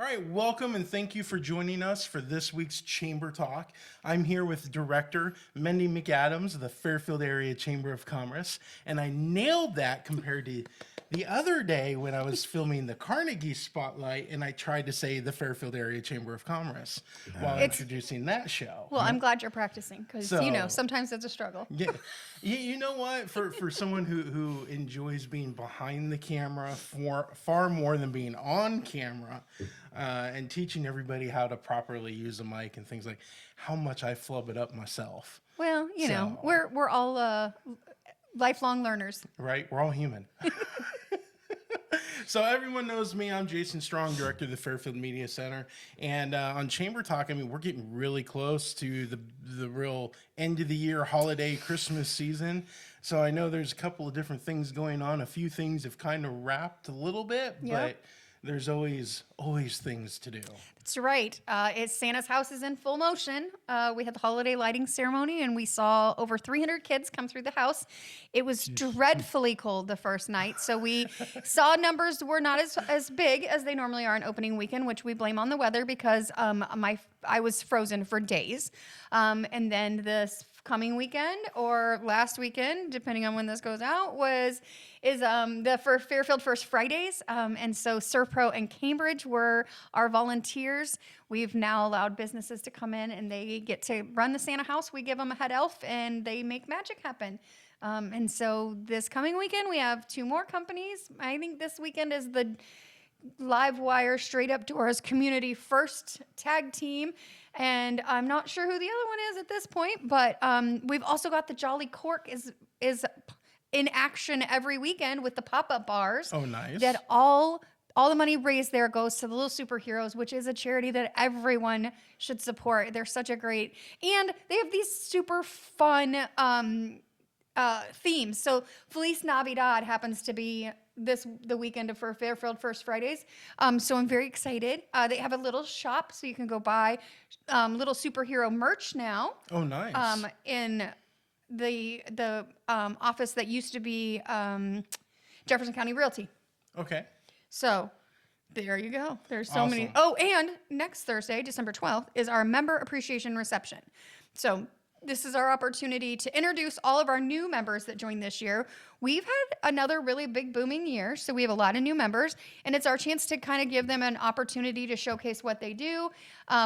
All right, welcome and thank you for joining us for this week's Chamber Talk. I'm here with Director Mendy McAdams of the Fairfield Area Chamber of Commerce, and I nailed that compared to the other day when I was filming the Carnegie Spotlight and I tried to say the Fairfield Area Chamber of Commerce while introducing that show. Well, I'm glad you're practicing because, sometimes it's a struggle. Yeah, you know what? For someone who enjoys being behind the camera far more than being on camera, and teaching everybody how to properly use a mic and things like how much I flub it up myself. Well, we're all lifelong learners. Right? We're all human. So everyone knows me. I'm Jason Strong, director of the Fairfield Media Center. And on Chamber Talk, I mean, we're getting really close to the real end of the year holiday Christmas season. So I know there's a couple of different things going on. A few things have kind of wrapped a little bit, but there's always things to do. That's right. Santa's house is in full motion. We had the holiday lighting ceremony, and we saw over 300 kids come through the house. It was dreadfully cold the first night, so we saw numbers were not as big as they normally are on opening weekend, which we blame on the weather because I was frozen for days. And then this coming weekend or last weekend, depending on when this goes out, is the Fairfield First Fridays. And so Serpro and Cambridge were our volunteers. We've now allowed businesses to come in and they get to run the Santa house. We give them a head elf and they make magic happen. And so this coming weekend, we have 2 more companies. I think this weekend is the Live Wire Straight Up Doors Community First Tag Team. And I'm not sure who the other one is at this point, but we've also got the Jolly Cork is in action every weekend with the pop-up bars. Oh, nice. That all the money raised there goes to the Little Superheroes, which is a charity that everyone should support. They're such a great, and they have these super fun themes. So Feliz Navidad happens to be the weekend of Fairfield First Fridays. So I'm very excited. They have a little shop so you can go buy little superhero merch now. Oh, nice. In the office that used to be Jefferson County Realty. Okay. So there you go. There's so Awesome. many. Oh, and next Thursday, December 12th, is our member appreciation reception. So this is our opportunity to introduce all of our new members that joined this year. We've had another really big booming year, so we have a lot of new members, and it's our chance to kind of give them an opportunity to showcase what they do.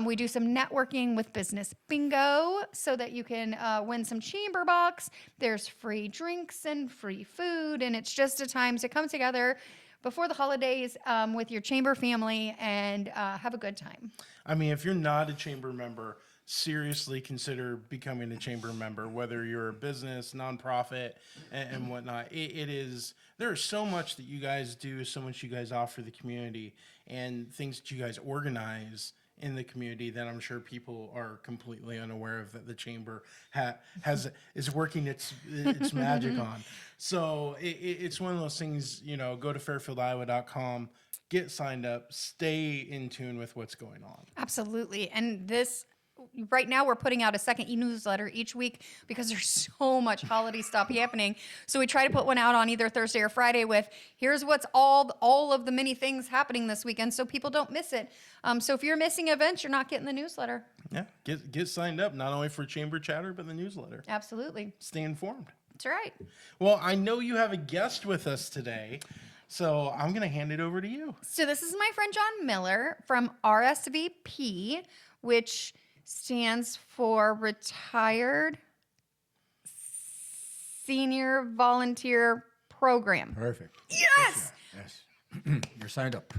We do some networking with Business Bingo so that you can win some chamber box. There's free drinks and free food, and it's just a time to come together before the holidays with your chamber family and have a good time. I mean, if you're not a chamber member, seriously consider becoming a chamber member, whether you're a business, nonprofit, and whatnot. There's so much that you guys do, so much you guys offer the community, and things that you guys organize in the community that I'm sure people are completely unaware of that the chamber is working its magic on. So it's one of those things, go to fairfieldiowa.com, get signed up, stay in tune with what's going on. Absolutely. And right now we're putting out a second e-newsletter each week because there's so much holiday stuff happening. So we try to put one out on either Thursday or Friday with here's what's all of the many things happening this weekend so people don't miss it. So if you're missing events, you're not getting the newsletter. Yeah, get signed up, not only for Chamber Chatter, but the newsletter. Absolutely. Stay informed. That's right. Well, I know you have a guest with us today, so I'm going to hand it over to you. So this is my friend John Miller from RSVP, which stands for Retired Senior Volunteer Program. Perfect. Yes! Yes. You're signed up.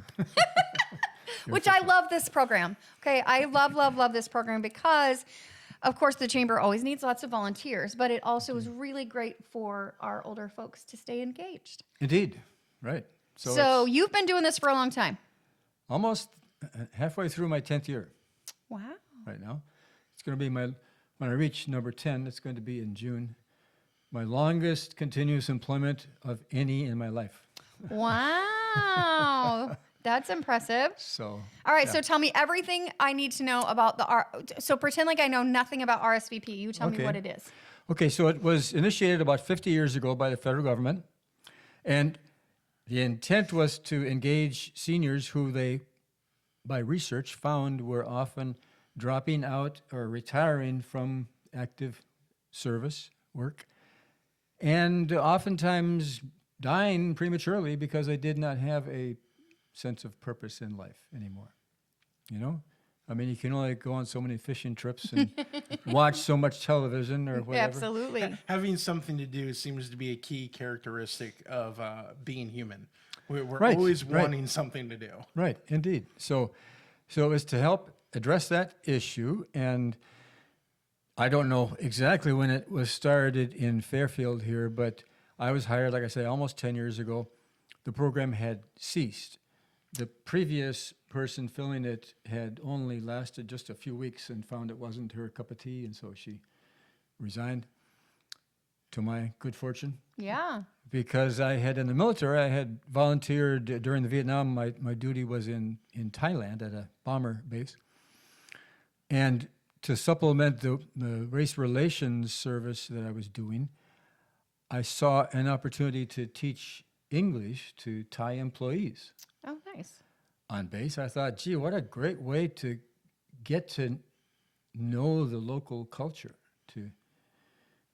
Which I love this program. Okay, I love this program because, of course, the Chamber always needs lots of volunteers, but it also is really great for our older folks to stay engaged. Indeed. Right. So you've been doing this for a long time. Almost halfway through my 10th year. Wow. Right now. It's going to be when I reach number 10, it's going to be in June, my longest continuous employment of any in my life. Wow. That's impressive. So. All right, so tell me everything I need to know about so pretend like I know nothing about RSVP. You tell me what it is. Okay, so it was initiated about 50 years ago by the federal government, and the intent was to engage seniors who they by research found were often dropping out or retiring from active service work, and oftentimes dying prematurely because they did not have a sense of purpose in life anymore. You know? I mean, you can only go on so many fishing trips and watch so much television or whatever. Absolutely. Having something to do seems to be a key characteristic of being human. We're Right, always right. wanting something to do. Right, indeed. So it was to help address that issue, and I don't know exactly when it was started in Fairfield here, but I was hired, like I say, almost 10 years ago. The program had ceased. The previous person filling it had only lasted just a few weeks and found it wasn't her cup of tea, and so she resigned, to my good fortune. Yeah. Because I had in the military, I had volunteered during the Vietnam. My duty was in Thailand at a bomber base. And to supplement the race relations service that I was doing, I saw an opportunity to teach English to Thai employees Oh, nice. on base. I thought, gee, what a great way to get to know the local culture, to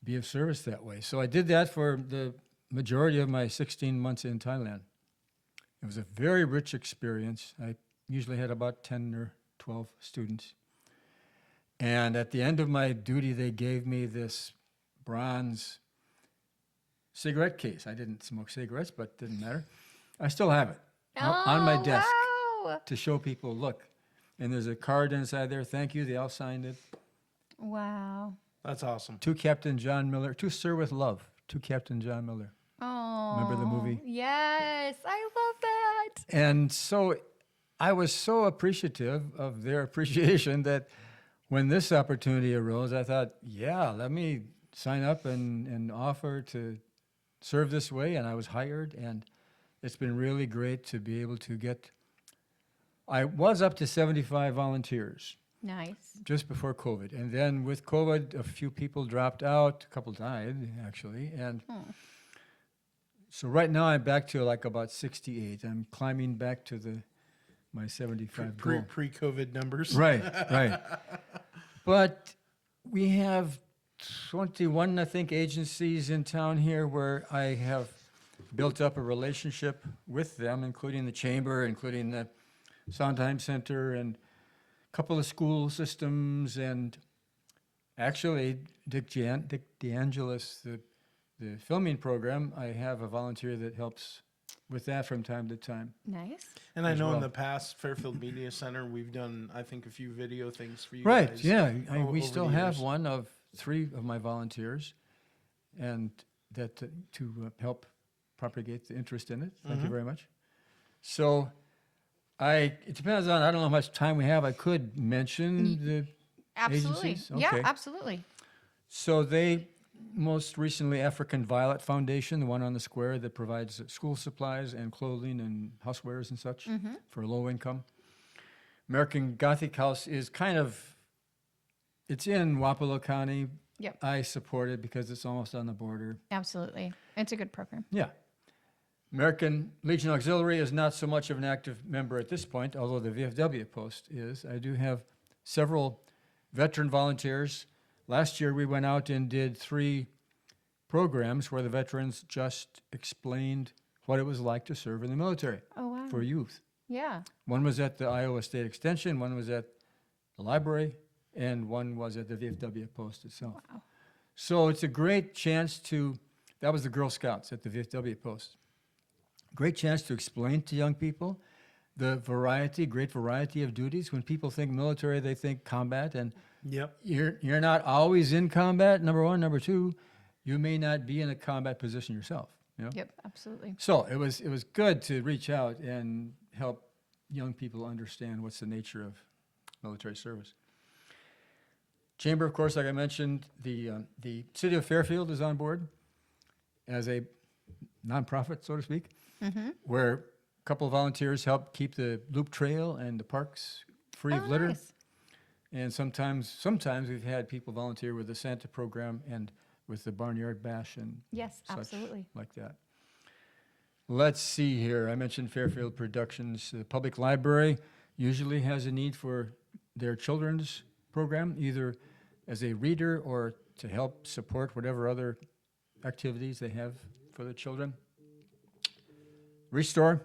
be of service that way. So I did that for the majority of my 16 months in Thailand. It was a very rich experience. I usually had about 10 or 12 students. And at the end of my duty, they gave me this bronze cigarette case. I didn't smoke cigarettes, but it didn't matter. I still have it on my desk Wow. to show people, look. And there's a card inside there. Thank you. They all signed it. Wow. That's awesome. To Captain John Miller. To Sir with Love. To Captain John Miller. Oh. Remember the movie? Yes. I love that. And so I was so appreciative of their appreciation that when this opportunity arose, I thought, yeah, let me sign up and offer to serve this way. And I was hired, and it's been really great to be able to get. I was up to 75 volunteers Nice. just before COVID. And then with COVID, a few people dropped out, a couple died, actually. And so right now I'm back to like about 68. I'm climbing back to my 75 goal. Pre-COVID numbers. Right, right. But we have 21, I think, agencies in town here where I have built up a relationship with them, including the chamber, including the Sondheim Center, and a couple of school systems, and actually Dick DeAngelis, the filming program. I have a volunteer that helps with that from time to time. Nice. And I As know in well. the past, Fairfield Media Center, we've done, I think, a few video things for you Right, guys. yeah. over We the still have years. one of 3 of my volunteers, and that to help propagate the interest in it. Thank you very much. So it depends on, I don't know how much time we have. I could mention the Absolutely. agencies? Yeah, Okay. absolutely. So they, most recently, African Violet Foundation, the one on the square that provides school supplies and clothing and housewares and such for low income. American Gothic House is kind of, it's in Wapello County. Yep. I support it because it's almost on the border. Absolutely. It's a good program. Yeah. American Legion Auxiliary is not so much of an active member at this point, although the VFW post is. I do have several veteran volunteers. Last year we went out and did 3 programs where the veterans just explained what it was like to serve in the military Oh, wow. for youth. Yeah. One was at the Iowa State Extension, one was at the library, and one was at the VFW post itself. Wow. So it's a great chance that was the Girl Scouts at the VFW post. Great chance to explain to young people the great variety of duties. When people think military, they think combat, and Yep. you're not always in combat, number one. Number two, you may not be in a combat position yourself. You know? Yep, absolutely. So it was good to reach out and help young people understand what's the nature of military service. Chamber, of course, like I mentioned, the city of Fairfield is on board as a nonprofit, so to speak, where a couple of volunteers help keep the loop trail and the parks free of litter. Nice. And sometimes we've had people volunteer with the Santa program and with the Barnyard Bash and Yes, such absolutely. like that. Let's see here. I mentioned Fairfield Productions, the public library. usually has a need for their children's program, either as a reader or to help support whatever other activities they have for the children. Restore,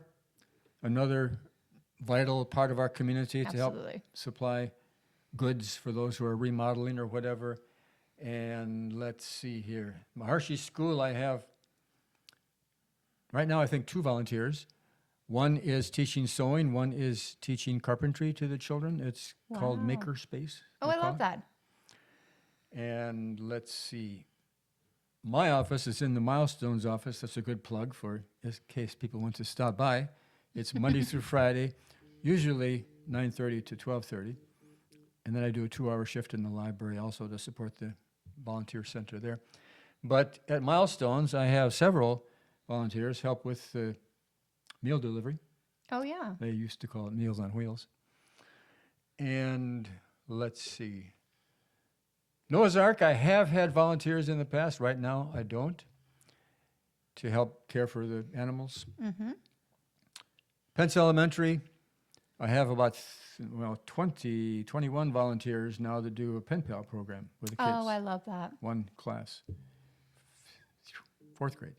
another vital part of our community to help Absolutely. supply goods for those who are remodeling or whatever. And let's see here. Maharshi School, I have right now, I think 2 volunteers. One is teaching sewing, one is teaching carpentry to the children. It's called Wow. Makerspace. Oh, we I call love it. that. And let's see. My office is in the Milestones office. That's a good plug for in case people want to stop by. It's Monday through Friday, usually 9:30 to 12:30. And then I do a 2-hour shift in the library also to support the volunteer center there. But at Milestones, I have several volunteers help with the meal delivery. Oh, yeah. They used to call it Meals on Wheels. And let's see. Noah's Ark, I have had volunteers in the past. Right now, I don't, to help care for the animals. Mm-hmm. Pence Elementary, I have about 21 volunteers now that do a pen pal program with the kids. Oh, I love that. One class, 4th grade.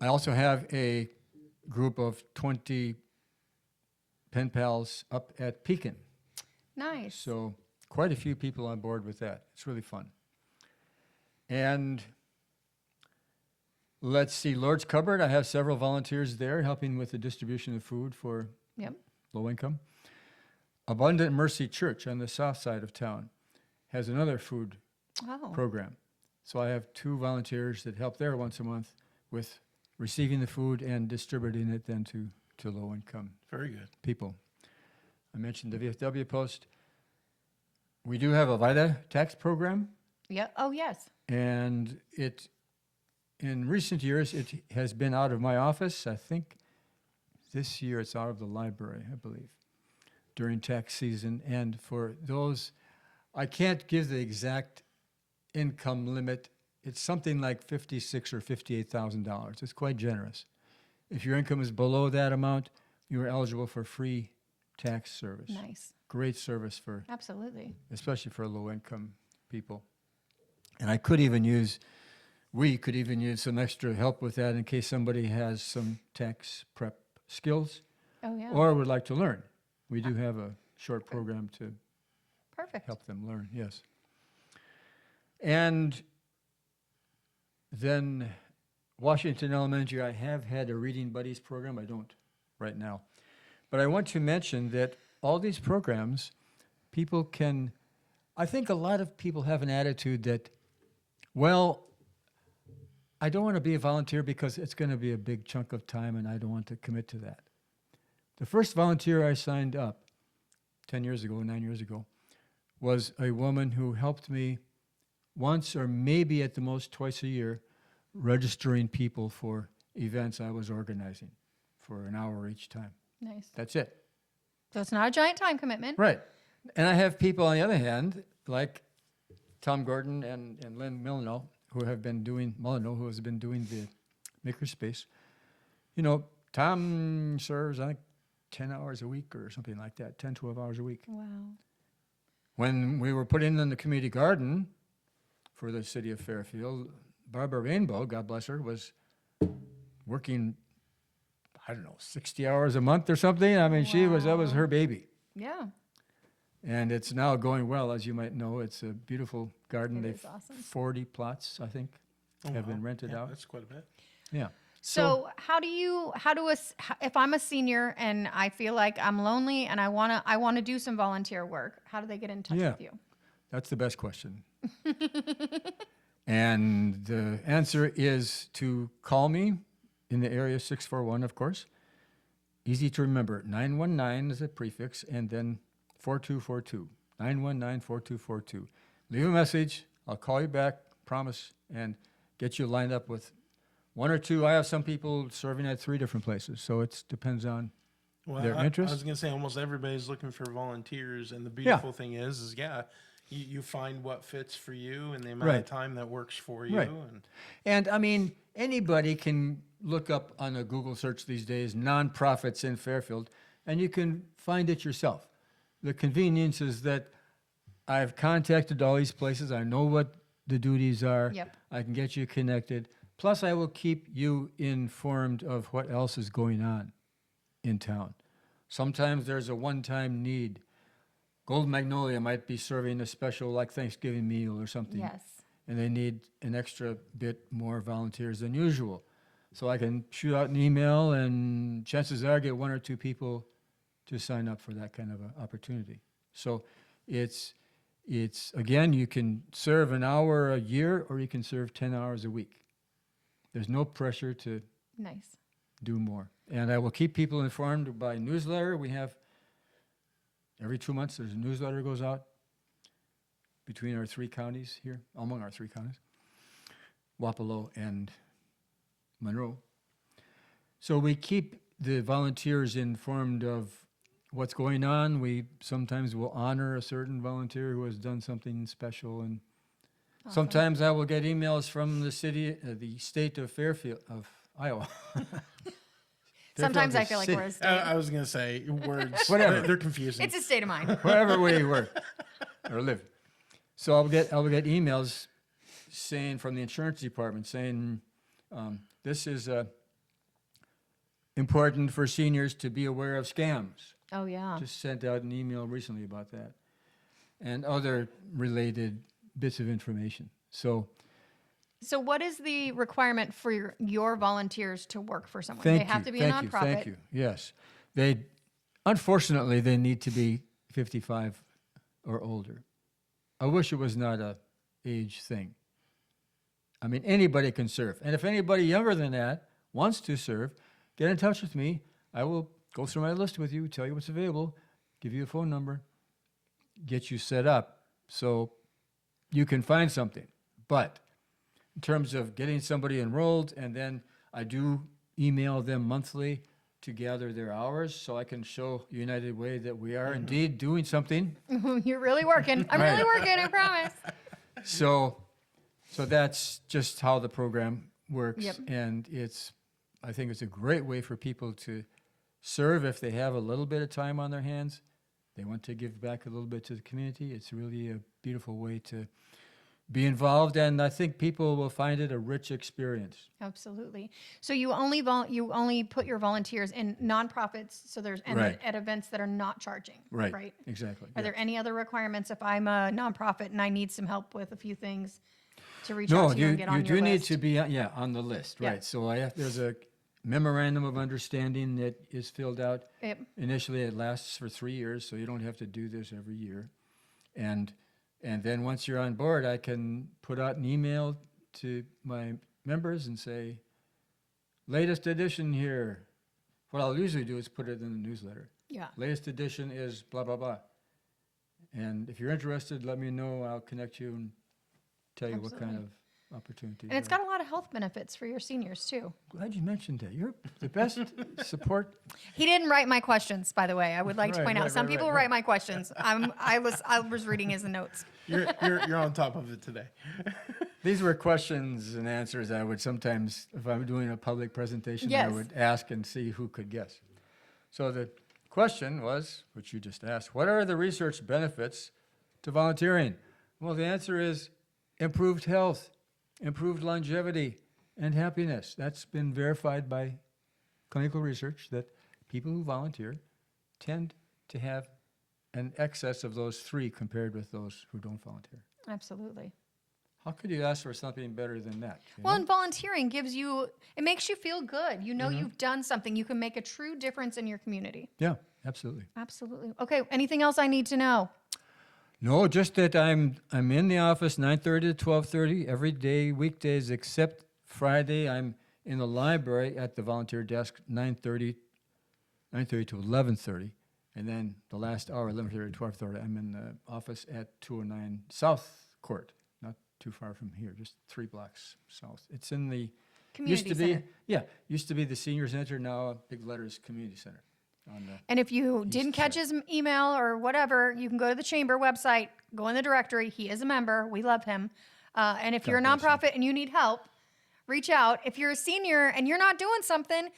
I also have a group of 20 pen pals up at Pekin. Nice. So quite a few people on board with that. It's really fun. And let's see, Lord's Cupboard, I have several volunteers there helping with the distribution of food for Yep. low income. Abundant Mercy Church on the south side of town has another food Oh, program. So I have 2 volunteers that help there once a month with receiving the food and distributing it then to low income Very good. people. I mentioned the VFW post. We do have a VITA tax program, yeah. Oh, yes. and in recent years, it has been out of my office. I think this year it's out of the library, I believe, during tax season. And for those, I can't give the exact income limit. It's something like $56,000 or $58,000. It's quite generous. If your income is below that amount, you are eligible for free tax service. Nice. Great service for, Absolutely. especially for low-income people. And we could even use some extra help with that in case somebody has some tax prep skills Oh, yeah. or would like to learn. We do have a short program to Perfect. help them learn, yes. And then Washington Elementary, I have had a Reading Buddies program. I don't right now. But I want to mention that all these programs, I think a lot of people have an attitude that, well, I don't want to be a volunteer because it's going to be a big chunk of time and I don't want to commit to that. The first volunteer I signed up 9 years ago, was a woman who helped me once or maybe at the most twice a year registering people for events I was organizing for an hour each time. Nice. That's it. So it's not a giant time commitment. Right. And I have people on the other hand, like Tom Gordon and Lynn Milano, who has been doing the Makerspace. You know, Tom serves, I think, 10 hours a week or something like that, 10, 12 hours a week. Wow. When we were putting in the community garden for the city of Fairfield, Barbara Rainbow, God bless her, was working, 60 hours a month or something. I mean, that was her baby. Yeah. And it's now going well, as you might know. It's a beautiful garden. It is awesome. 40 plots, I think, have been rented out. That's quite a bit. Yeah. So if I'm a senior and I feel like I'm lonely and I want to do some volunteer work, how do they get in touch with you? That's the best question. And the answer is to call me in the area 641, of course. Easy to remember. 919 is a prefix, and then 4242. 919-4242. Leave a message. I'll call you back, promise, and get you lined up with one or two. I have some people serving at 3 different places, so it depends on their interest. I was going to say almost everybody's looking for volunteers, and the beautiful thing is you find what fits for you and the amount of time that works for you. Right. And I mean, anybody can look up on a Google search these days, nonprofits in Fairfield, and you can find it yourself. The convenience is that I've contacted all these places. I know what the duties are. Yep. I can get you connected. Plus, I will keep you informed of what else is going on in town. Sometimes there's a one-time need. Gold Magnolia might be serving a special, like, Thanksgiving meal or something. Yes. And they need an extra bit more volunteers than usual. So I can shoot out an email, and chances are I get 1 or 2 people to sign up for that kind of a opportunity. So it's again, you can serve an hour a year, or you can serve 10 hours a week. There's no pressure to Nice. do more. And I will keep people informed by newsletter. We have, every 2 months, there's a newsletter goes out between our 3 counties here, among our 3 counties, Wapello and Monroe. So we keep the volunteers informed of what's going on. We sometimes will honor a certain volunteer who has done something special, and sometimes I will get emails from the state of Fairfield, of Iowa. Sometimes Fairfield I is feel like city. we're a state. I was gonna say words. Whatever. They're confusing. It's a state of mind. Wherever we work or live. So I'll get emails saying, from the insurance department, saying, this is important for seniors to be aware of scams. Oh, yeah. Just sent out an email recently about that, and other related bits of information. So So what is the requirement for your volunteers to work for someone? thank They have you, to be a thank you, nonprofit. thank you. Yes, unfortunately they need to be 55 or older. I wish it was not a age thing. I mean, anybody can serve. And if anybody younger than that wants to serve, get in touch with me. I will go through my list with you, tell you what's available, give you a phone number, get you set up so you can find something. But in terms of getting somebody enrolled, and then I do email them monthly to gather their hours so I can show United Way that we are indeed doing something. You're really working. I'm Right. really working, I promise. So that's just how the program works. Yep. And I think it's a great way for people to serve if they have a little bit of time on their hands. They want to give back a little bit to the community. It's really a beautiful way to be involved, and I think people will find it a rich experience. Absolutely. So you only put your volunteers in nonprofits, so there's Right. at events that are not charging. Right. Exactly. Are yeah. there any other requirements if I'm a nonprofit and I need some help with a few things to reach No, out to you and get on you your do need list? to be on the list, Yeah. right? So there's a memorandum of understanding that is filled out. Yep. Initially, it lasts for 3 years, so you don't have to do this every year. And then once you're on board, I can put out an email to my members and say, latest edition here. What I'll usually do is put it in the newsletter. Yeah. Latest edition is blah, blah, blah. And if you're interested, let me know. I'll connect you and tell you what kind Absolutely. of opportunities. And it's got a lot of health benefits for your seniors too. Glad you mentioned that. You're the best support. He didn't write my questions, by the way. I would like to Right, point out right, some right, people right, write my questions. I was reading his notes. You're on top of it today. These were questions and answers I would sometimes, if I'm doing a public presentation, I Yes. would ask and see who could guess. So the question was, which you just asked, what are the research benefits to volunteering? Well, the answer is improved health, improved longevity, and happiness. That's been verified by clinical research that people who volunteer tend to have an excess of those 3 compared with those who don't volunteer. Absolutely. How could you ask for something better than that? you Well, know? and volunteering it makes you feel good. You know you've done something. You can make a true difference in your community. Yeah, absolutely. Absolutely. Okay, anything else I need to know? No, just that I'm in the office 9:30 to 12:30 every day, weekdays except Friday. I'm in the library at the volunteer desk 9:30 to 11:30, and then the last hour 11:30 to 12:30 I'm in the office at 209 South Court, not too far from here, just 3 blocks south. It's in the Community center. used to be the senior center, now big letters community center. And if you didn't catch his email or whatever, you can go to the chamber website, go in the directory. He is a member. We love him. And if you're a God bless him. nonprofit and you need help, reach out. If you're a senior and you're not doing something,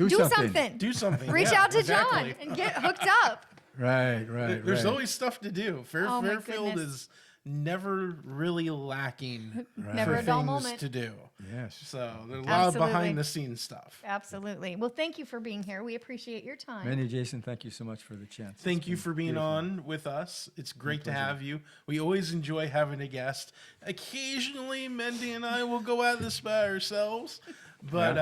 Do something. Do something. Reach Yeah, out to exactly. John and get hooked up. Right. There's always stuff to do. Oh, my Fairfield goodness. is never really lacking Never for a dull things moment. to do. Yes. So there's a lot of Absolutely. behind the scenes stuff. Absolutely. Well, thank you for being here. We appreciate your time. Mandy, Jason, thank you so much for the chance. Thank It's you been for being beautiful. on with us. It's great to have you. We always enjoy having a guest. Occasionally, Mendy and I will go at this by ourselves, but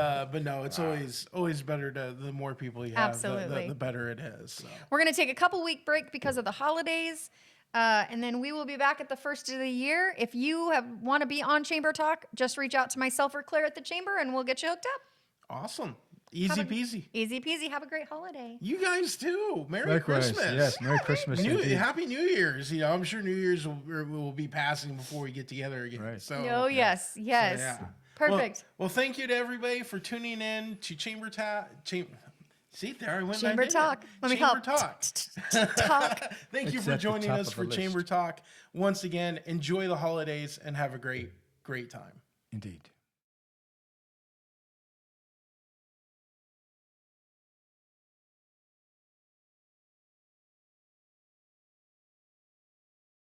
no, it's always better to the more people you have, Absolutely. the better it is. So. We're going to take a couple week break because of the holidays. And then we will be back at the first of the year. If you want to be on Chamber Talk, just reach out to myself or Claire at the Chamber and we'll get you hooked up. Awesome. Easy peasy. Easy peasy. Have a great holiday. You guys too. Merry Likewise. Christmas. Yes, Merry Christmas. indeed. Happy New Year's. You know, I'm sure New Year's will be passing before we get together again. Right. So, Oh, yes. Yes. yeah. Perfect. Well, thank you to everybody for tuning in to Chamber See, there I went. Chamber I did Talk. It. Let me Chamber help. Talk. Thank you It's for at the joining top us of for the Chamber list. Talk. Once again, enjoy the holidays and have a great time. Indeed.